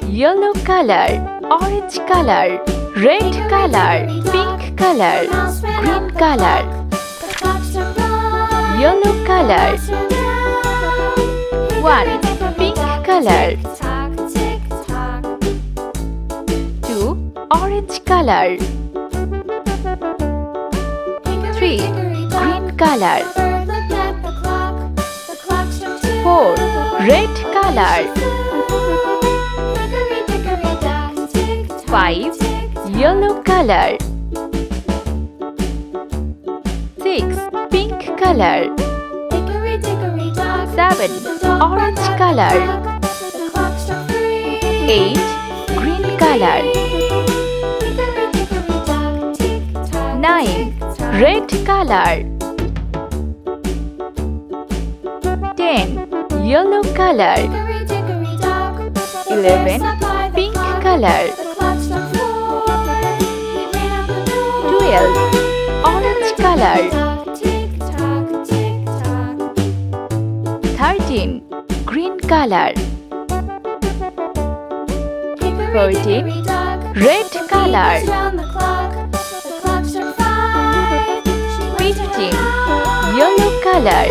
Yellow color, orange color, red color, pink color, green color. Yellow color. 1. Pink color. 2. Orange color. 3. Green color. 4. Red color. 5. Yellow color. 6. Pink color. 7. Orange color. 8. Green color. 9. Red color. 10. Yellow color. 11. Pink color. 12. Orange color. 13. Green color. 14. Red color. 15. Yellow color.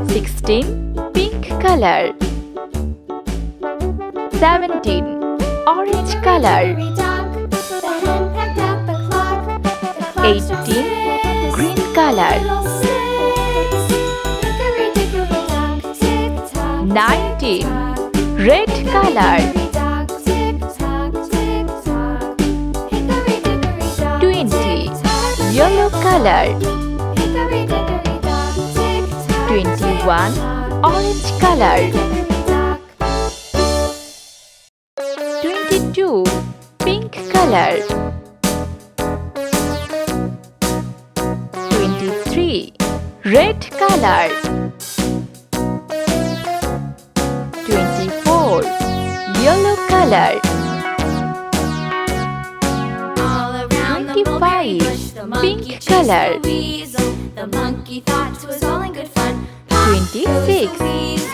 16. Pink color. 17. Orange color. 18. Green color. 19. Red color. 20. Yellow color. 21. Orange color. 22. Pink color. 23. Red color. 24. Yellow color. 25. Pink color. 26.